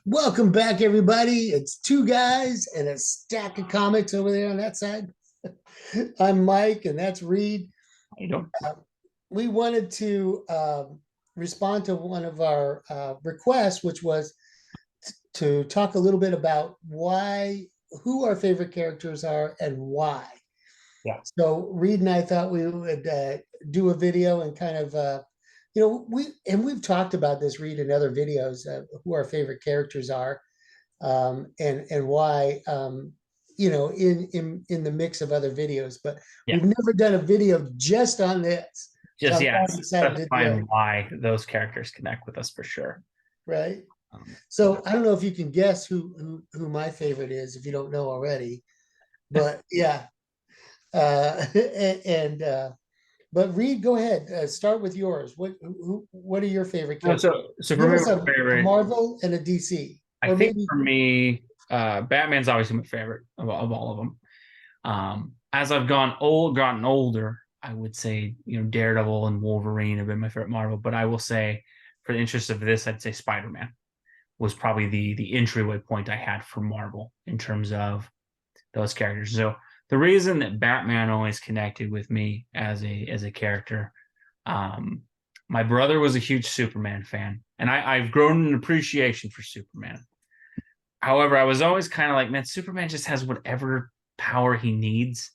Welcome back, everybody. It's two guys and a stack of comics over there on that side. I'm Mike, and that's Reed. You don't. Uh, we wanted to respond to one of our requests, which was to talk a little bit about who our favorite characters are, and why. Yeah. So Reed and I thought we would do a video and kind of, we've talked about this, Reed, in other videos, who our favorite characters are, and why, in the mix of other videos, but Yeah. we've never done a video just on this. So Just I'm yeah, glad we decided to do specifying it, why those characters connect with us for sure. right? So So I don't know if you can guess who my favorite is if you don't know already, but yeah. And But Reed, go ahead. Start with yours. What are your favorite no, characters? so for Give me, us my a favorite, Marvel and a DC, I or think maybe. for me, Batman's obviously my favorite of all of them. As I've gotten older, I would say Daredevil and Wolverine have been my favorite Marvel. But I will say, for the interest of this, I'd say Spider-Man was probably the entryway point I had for Marvel in terms of those characters. So the reason that Batman always connected with me as a character, um, my brother was a huge Superman fan, and I've grown an appreciation for Superman. However, I was always kind of like, man, Superman just has whatever power he needs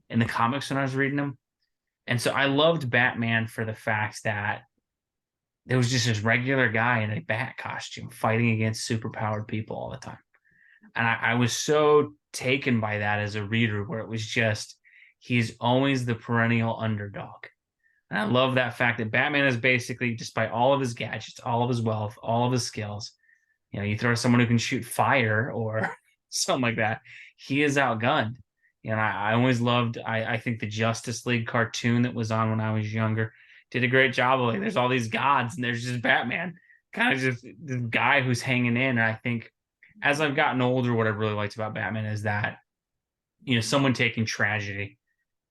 in the comics when I was reading them. And so I loved Batman for the fact that there was just this regular guy in a bat costume fighting against superpowered people all the time. And I was so taken by that as a reader, where it was just he's always the perennial underdog. And I love that fact that Batman is basically, despite all of his gadgets, all of his wealth, all of his skills, you throw someone who can shoot fire or something like that, he is outgunned. I always loved, I think the Justice League cartoon that was on when I was younger did a great job of, like, there's all these gods and there's just Batman, kind of just the guy who's hanging in. And I think as I've gotten older, what I've really liked about Batman is that, someone taking tragedy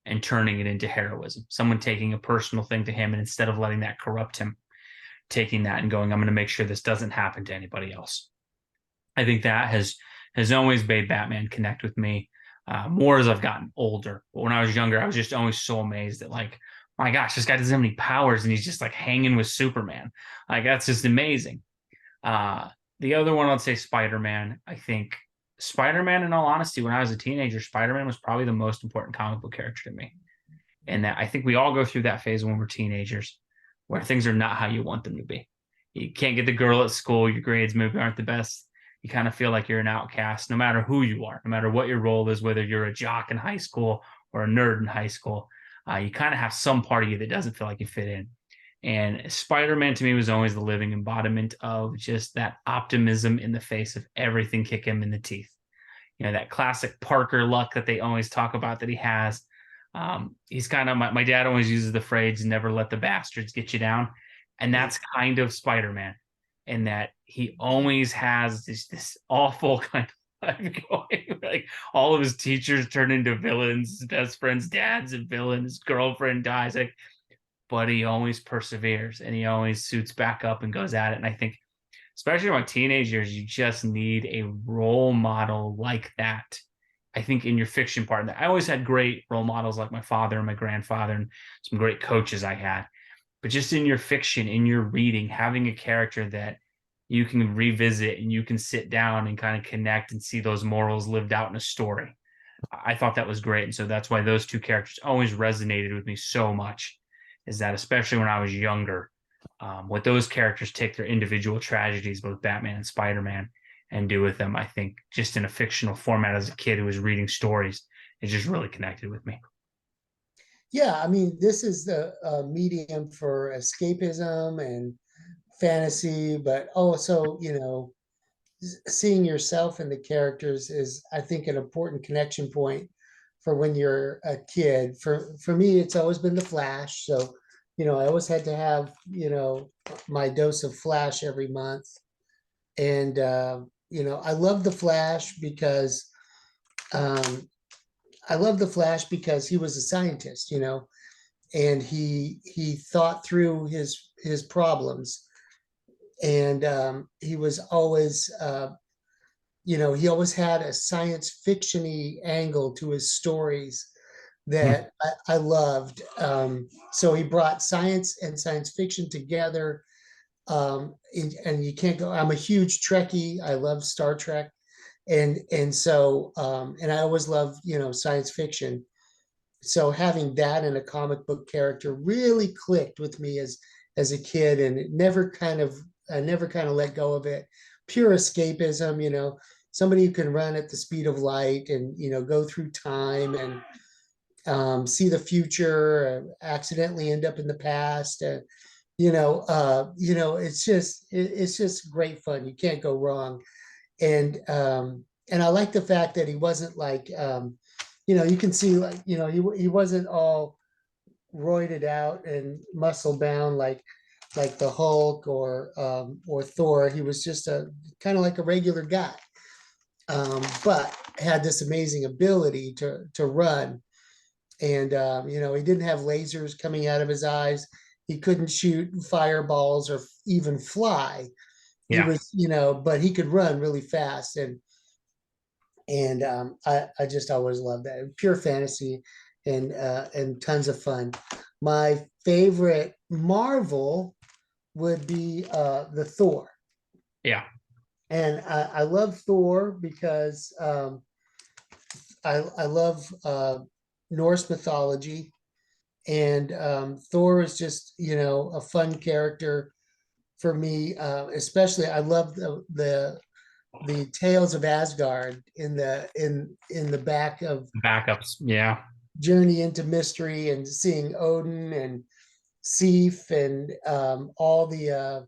and turning it into heroism, someone taking a personal thing to him, and instead of letting that corrupt him, taking that and going, I'm going to make sure this doesn't happen to anybody else. I think that has always made Batman connect with me more as I've gotten older. But when I was younger, I was just always so amazed that, like, my gosh, this guy doesn't have any powers and he's just like hanging with Superman. Like, that's just amazing. Uh, the other one, I'd say Spider-Man. I think Spider-Man, in all honesty, when I was a teenager, Spider-Man was probably the most important comic book character to me. And that I think we all go through that phase when we're teenagers where things are not how you want them to be. You can't get the girl at school, your grades maybe aren't the best. You kind of feel like you're an outcast no matter who you are, no matter what your role is, whether you're a jock in high school or a nerd in high school. You kind of have some part of you that doesn't feel like you fit in. And Spider-Man to me was always the living embodiment of just that optimism in the face of everything kick him in the teeth. That classic Parker luck that they always talk about that he has. He's kind of, my dad always uses the phrase, never let the bastards get you down. And that's kind of Spider-Man, in that he always has this awful kind of life going. Like, all of his teachers turn into villains, his best friend's dad's a villain, his girlfriend dies. Like, but he always perseveres and he always suits back up and goes at it. And I think, especially around teenage years, you just need a role model like that. I think in your fiction part, I always had great role models like my father and my grandfather and some great coaches I had. But just in your fiction, in your reading, having a character that you can revisit and you can sit down and kind of connect and see those morals lived out in a story. I thought that was great. And so that's why those two characters always resonated with me so much, is that especially when I was younger, what those characters take their individual tragedies, both Batman and Spider-Man, and do with them, I think just in a fictional format as a kid who was reading stories, it just really connected with me. Yeah, I mean, this is the medium for escapism and fantasy, but also, seeing yourself in the characters is, I think, an important connection point for when you're a kid. For me, it's always been the Flash. So, I always had to have, my dose of Flash every month. And I love the Flash because um, he was a scientist, and he thought through his problems. and he was always, he always had a science fictiony angle to his stories Hmm. that I loved. So he brought science and science fiction together. And you can't go. I'm a huge Trekkie. I love Star Trek, and so and I always love science fiction. So having that in a comic book character really clicked with me as a kid, and it never kind of I never kind of let go of it. Pure escapism, somebody who can run at the speed of light and go through time and see the future, accidentally end up in the past. It's just great fun. You can't go wrong. And I like the fact that he wasn't like, you can see like, he wasn't all roided out and muscle bound like the Hulk or Thor. He was just a kind of like a regular guy, but had this amazing ability to run. And he didn't have lasers coming out of his eyes. He couldn't shoot fireballs or even fly. He Yeah. was, but he could run really fast. And I just always loved that. Pure fantasy and tons of fun. My favorite Marvel would be the Thor. Yeah. And I love Thor because I love Norse mythology. And Thor is just, a fun character for me. Especially, I love the Tales of Asgard in the back of Backups. Yeah. Journey into Mystery, and seeing Odin and Sif and all the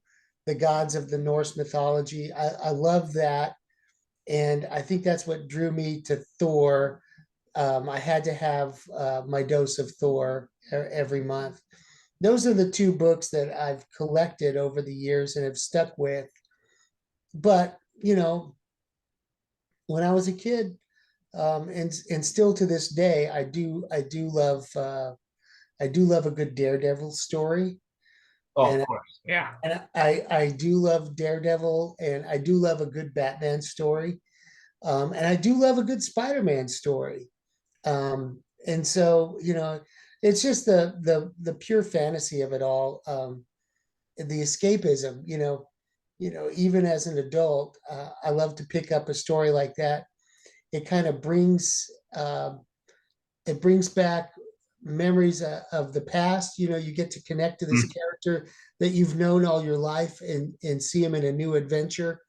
gods of the Norse mythology. I love that, and I think that's what drew me to Thor. I had to have my dose of Thor every month. Those are the two books that I've collected over the years and have stuck with. But when I was a kid, and still to this day, I do love a good Daredevil story, Oh, of and course. Yeah. I do love Daredevil, and I do love a good Batman story, and I do love a good Spider-Man story. And so it's just the pure fantasy of it all, the escapism. Even as an adult, I love to pick up a story like that. It kind of brings back memories of the past. You get to connect to this Mm. character that you've known all your life, and see him in a new adventure.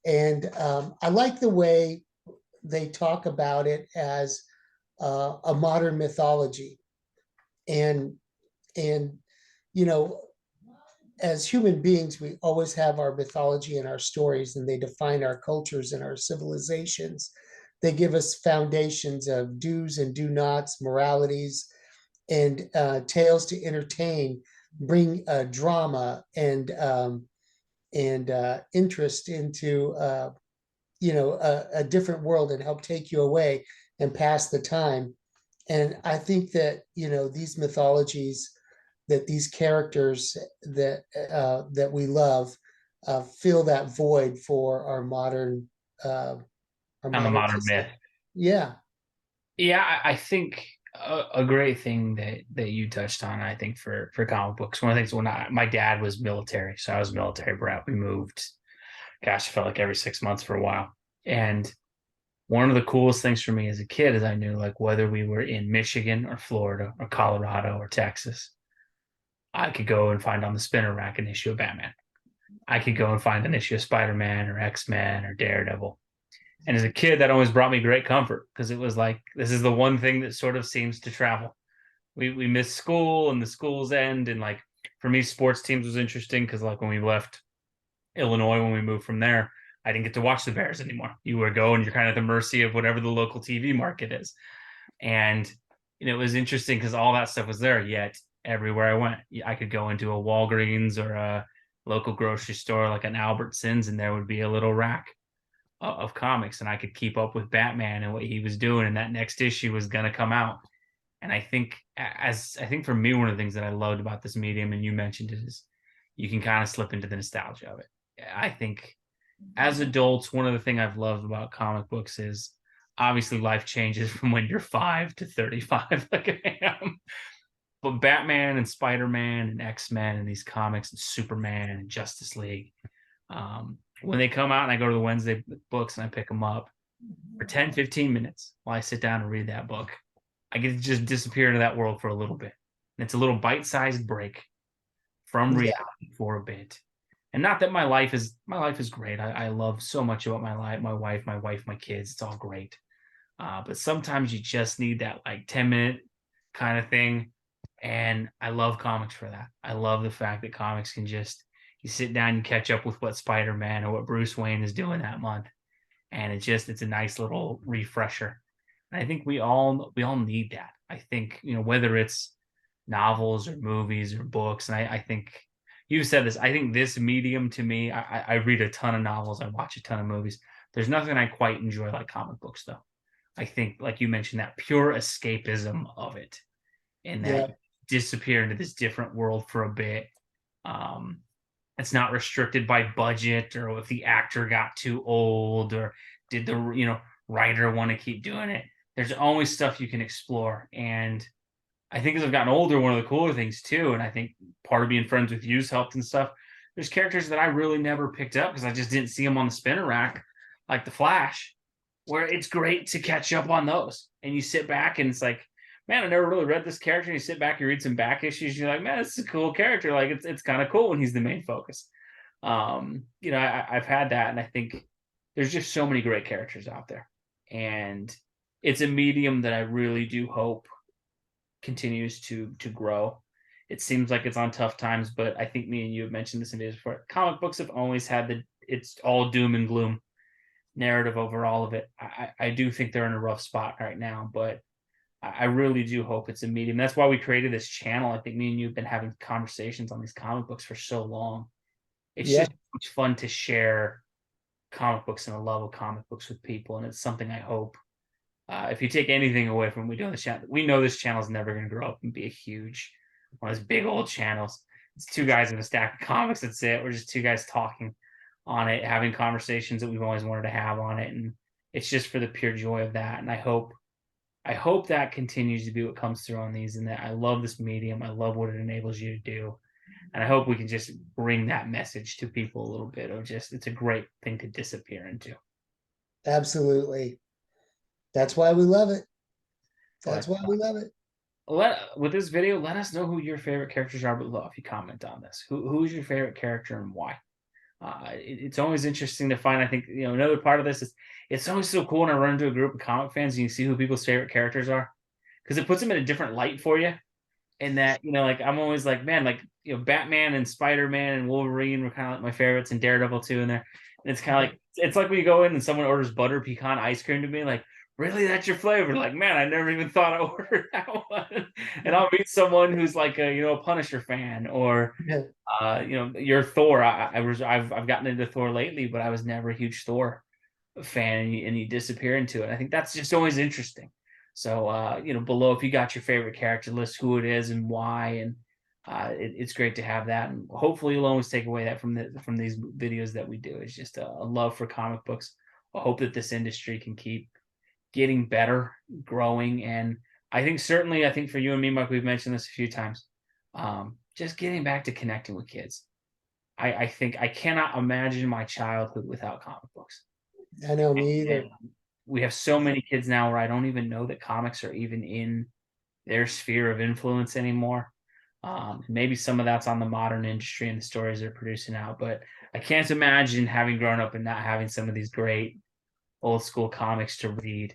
And I like the way they talk about it as a modern mythology. And and you know as human beings, we always have our mythology and our stories, and they define our cultures and our civilizations. They give us foundations of do's and do nots, moralities, and tales to entertain, bring drama and interest into a different world, and help take you away and pass the time. And I think that these mythologies, that these characters that we love, fill that void for uh, our On the modern modern myth. society. Yeah. Yeah, I think a great thing that you touched on, I think for comic books, one of the things when my dad was military, so I was a military brat. We moved, gosh, I felt like every 6 months for a while. And one of the coolest things for me as a kid is I knew like whether we were in Michigan or Florida or Colorado or Texas, I could go and find on the spinner rack an issue of Batman. I could go and find an issue of Spider-Man or X-Men or Daredevil. And as a kid, that always brought me great comfort because it was like this is the one thing that sort of seems to travel. We miss school and the schools end, and like for me, sports teams was interesting because like when we left Illinois, when we moved from there, I didn't get to watch the Bears anymore. You were going, you're kind of at the mercy of whatever the local TV market is. And it was interesting because all that stuff was there. Yet everywhere I went, I could go into a Walgreens or a local grocery store like an Albertsons, and there would be a little rack of comics, and I could keep up with Batman and what he was doing, and that next issue was going to come out. And I think for me, one of the things that I loved about this medium, and you mentioned it, is you can kind of slip into the nostalgia of it. I think as adults, one of the things I've loved about comic books is obviously life changes from when you're 5 to 35, like I am. But Batman and Spider-Man and X-Men and these comics and Superman and Justice League, when they come out and I go to the Wednesday books and I pick them up for 10, 15 minutes while I sit down and read that book, I get to just disappear into that world for a little bit. And it's a little bite-sized break from Yeah, reality for a bit. And not that my life is great. I love so much about my life, my wife, my kids. It's all great. But sometimes you just need that like 10-minute kind of thing. And I love comics for that. I love the fact that comics can just you sit down and catch up with what Spider-Man or what Bruce Wayne is doing that month. And it's a nice little refresher. And I think we all need that. I think, whether it's novels or movies or books, and I think you said this. I think this medium to me, I read a ton of novels, I watch a ton of movies. There's nothing I quite enjoy like comic books, though. I think, like you mentioned, that pure escapism of it, and that yeah, you disappear into this different world for a bit. Um, it's not restricted by budget or if the actor got too old or did the writer want to keep doing it. There's always stuff you can explore, and I think as I've gotten older, one of the cooler things too, and I think part of being friends with you's helped and stuff. There's characters that I really never picked up because I just didn't see them on the spinner rack, like the Flash, where it's great to catch up on those. And you sit back and it's like, man, I never really read this character. And you sit back, you read some back issues, you're like, man, this is a cool character. Like it's kind of cool when he's the main focus. I've had that, and I think there's just so many great characters out there, and it's a medium that I really do hope continues to grow. It seems like it's on tough times, but I think me and you have mentioned this in videos before. Comic books have always had it's all doom and gloom narrative over all of it. I do think they're in a rough spot right now, but I really do hope it's a medium. That's why we created this channel. I think me and you have been having conversations on these comic books for so long. It's yeah, just so much fun to share comic books and a love of comic books with people, and it's something I hope. If you take anything away from what we do on the channel, we know this channel is never going to grow up and be a huge one of those big old channels. It's two guys in a stack of comics. That's it. We're just two guys talking on it, having conversations that we've always wanted to have on it, and it's just for the pure joy of that. And I hope that continues to be what comes through on these, and that I love this medium. I love what it enables you to do, and I hope we can just bring that message to people a little bit of just it's a great thing to disappear into. absolutely. That's why we love it. That's But why we love it. with this video, let us know who your favorite characters are below if you comment on this. Who's your favorite character and why? It's always interesting to find. I think another part of this is it's always so cool when I run into a group of comic fans and you see who people's favorite characters are, because it puts them in a different light for you. And that like I'm always like, man, like Batman and Spider-Man and Wolverine were kind of like my favorites, and Daredevil too in there. And it's kind of like it's like when you go in and someone orders butter pecan ice cream to me, like, really, that's your flavor? Like, man, I never even thought I ordered that one. And I'll meet someone who's like a Punisher fan, or Yeah, your Thor. I've gotten into Thor lately, but I was never a huge Thor fan, and you disappear into it. I think that's just always interesting. So below, if you got your favorite character, list who it is and why, and it's great to have that. And hopefully you'll always take away that from these videos that we do. It's just a love for comic books. I hope that this industry can keep getting better, growing, and I think for you and me, Mike, we've mentioned this a few times. Just getting back to connecting with kids. I think I cannot imagine my childhood without comic books. I know, me And either. we have so many kids now where I don't even know that comics are even in their sphere of influence anymore. Maybe some of that's on the modern industry and the stories they're producing out, but I can't imagine having grown up and not having some of these great old school comics to read.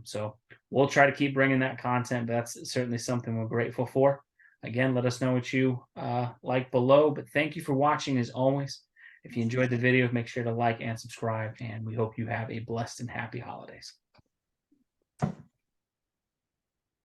So we'll try to keep bringing that content, but that's certainly something we're grateful for. Again, let us know what you like below, but thank you for watching as always. If you enjoyed the video, make sure to like and subscribe, and we hope you have a blessed and happy holidays.